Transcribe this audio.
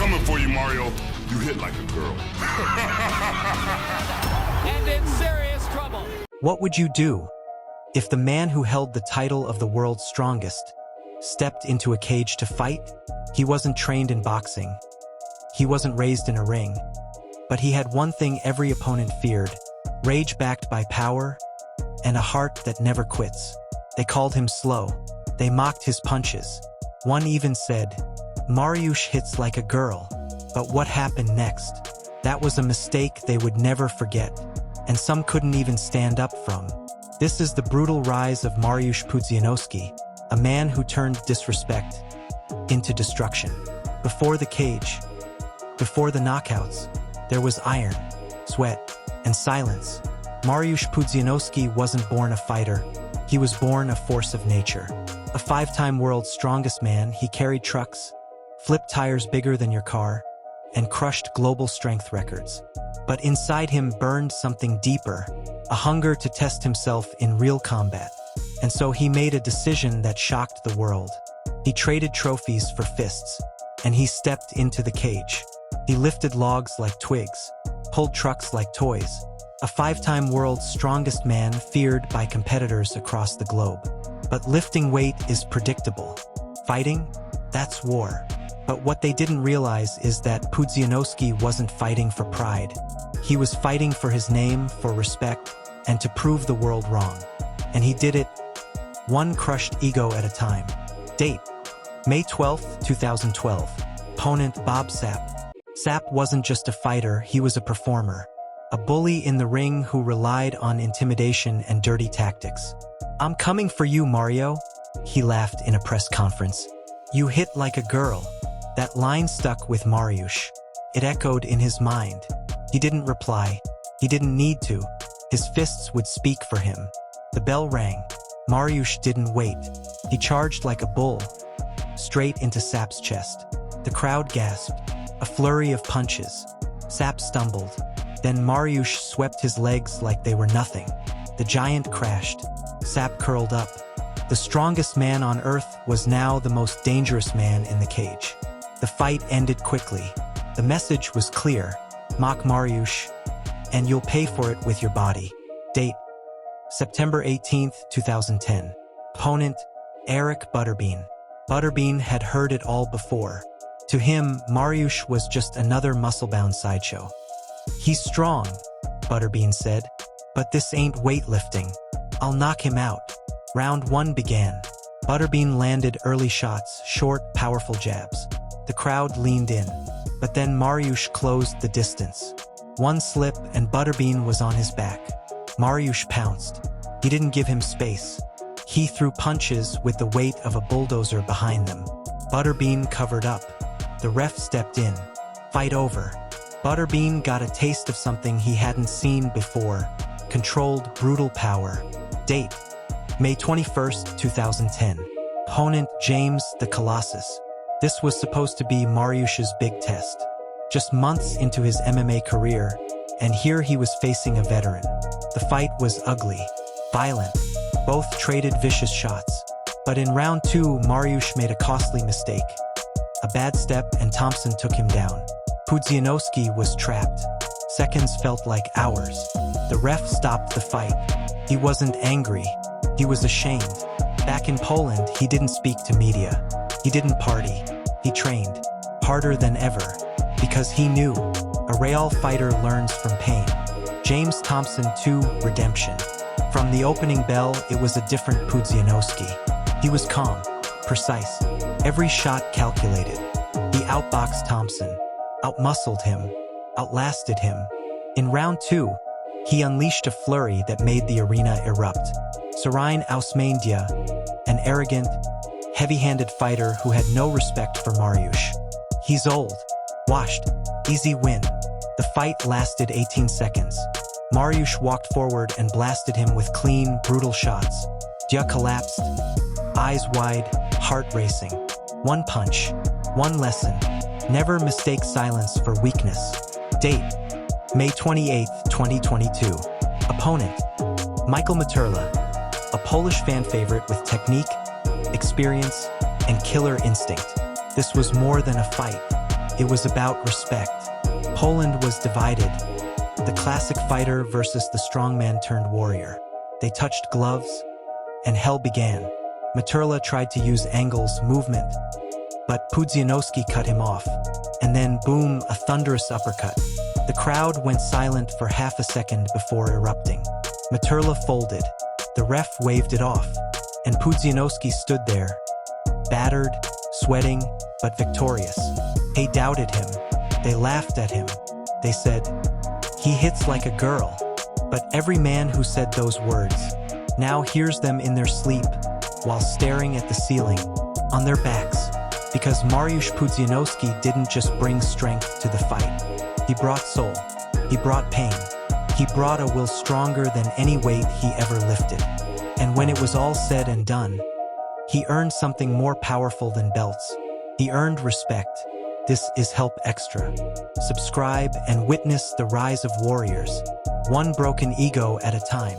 coming for you, Mario. You hit like a girl. And in serious trouble. What would you do if the man who held the title of the world's strongest stepped into a cage to fight? He wasn't trained in boxing. He wasn't raised in a ring. But he had one thing every opponent feared: rage backed by power and a heart that never quits. They called him slow. They mocked his punches. One even said, "Mariusz hits like a girl." But what happened next? That was a mistake they would never forget, and some couldn't even stand up from. This is the brutal rise of Mariusz Pudzianowski, a man who turned disrespect into destruction. Before the cage, before the knockouts, there was iron, sweat, and silence. Mariusz Pudzianowski wasn't born a fighter. He was born a force of nature. A 5-time world's strongest man, he carried trucks, flipped tires bigger than your car, and crushed global strength records. But inside him burned something deeper, a hunger to test himself in real combat. And so he made a decision that shocked the world. He traded trophies for fists, and he stepped into the cage. He lifted logs like twigs, pulled trucks like toys. A 5-time world's strongest man feared by competitors across the globe. But lifting weight is predictable. Fighting? That's war. But what they didn't realize is that Pudzianowski wasn't fighting for pride. He was fighting for his name, for respect, and to prove the world wrong. And he did it one crushed ego at a time. Date: May 12, 2012. Opponent: Bob Sapp. Sapp wasn't just a fighter, he was a performer. A bully in the ring who relied on intimidation and dirty tactics. "I'm coming for you, Mario," he laughed in a press conference. "You hit like a girl." That line stuck with Mariusz. It echoed in his mind. He didn't reply. He didn't need to. His fists would speak for him. The bell rang. Mariusz didn't wait. He charged like a bull, straight into Sapp's chest. The crowd gasped. A flurry of punches. Sapp stumbled. Then Mariusz swept his legs like they were nothing. The giant crashed. Sapp curled up. The strongest man on earth was now the most dangerous man in the cage. The fight ended quickly. The message was clear: mock Mariusz, and you'll pay for it with your body. Date: September 18, 2010. Opponent: Eric Butterbean. Butterbean had heard it all before. To him, Mariusz was just another muscle-bound sideshow. "He's strong," Butterbean said, "but this ain't weightlifting. I'll knock him out." Round 1 began. Butterbean landed early shots, short, powerful jabs. The crowd leaned in, but then Mariusz closed the distance. One slip and Butterbean was on his back. Mariusz pounced. He didn't give him space. He threw punches with the weight of a bulldozer behind them. Butterbean covered up. The ref stepped in. Fight over. Butterbean got a taste of something he hadn't seen before: controlled, brutal power. Date: May 21, 2010. Opponent: James the Colossus. This was supposed to be Mariusz's big test. Just months into his MMA career, and here he was facing a veteran. The fight was ugly, violent. Both traded vicious shots. But in round 2, Mariusz made a costly mistake. A bad step and Thompson took him down. Pudzianowski was trapped. Seconds felt like hours. The ref stopped the fight. He wasn't angry. He was ashamed. Back in Poland, he didn't speak to media. He didn't party. He trained harder than ever because he knew a real fighter learns from pain. James Thompson 2, redemption. From the opening bell, it was a different Pudzianowski. He was calm, precise, every shot calculated. He outboxed Thompson, outmuscled him, outlasted him. In round 2, he unleashed a flurry that made the arena erupt. Sarine Ausmandia, an arrogant, heavy-handed fighter who had no respect for Mariusz. "He's old. Washed. Easy win." The fight lasted 18 seconds. Mariusz walked forward and blasted him with clean, brutal shots. Dia collapsed, eyes wide, heart racing. One punch, one lesson: never mistake silence for weakness. Date: May 28, 2022. Opponent: Michael Materla, a Polish fan favorite with technique, experience, and killer instinct. This was more than a fight. It was about respect. Poland was divided. The classic fighter versus the strongman turned warrior. They touched gloves, and hell began. Maturla tried to use angles, movement, but Pudzianowski cut him off. And then, boom, a thunderous uppercut. The crowd went silent for half a second before erupting. Maturla folded. The ref waved it off, and Pudzianowski stood there, battered, sweating, but victorious. They doubted him. They laughed at him. They said, "He hits like a girl." But every man who said those words now hears them in their sleep, while staring at the ceiling, on their backs. Because Mariusz Pudzianowski didn't just bring strength to the fight. He brought soul. He brought pain. He brought a will stronger than any weight he ever lifted. And when it was all said and done, he earned something more powerful than belts. He earned respect. This is Help Extra. Subscribe and witness the rise of warriors, one broken ego at a time.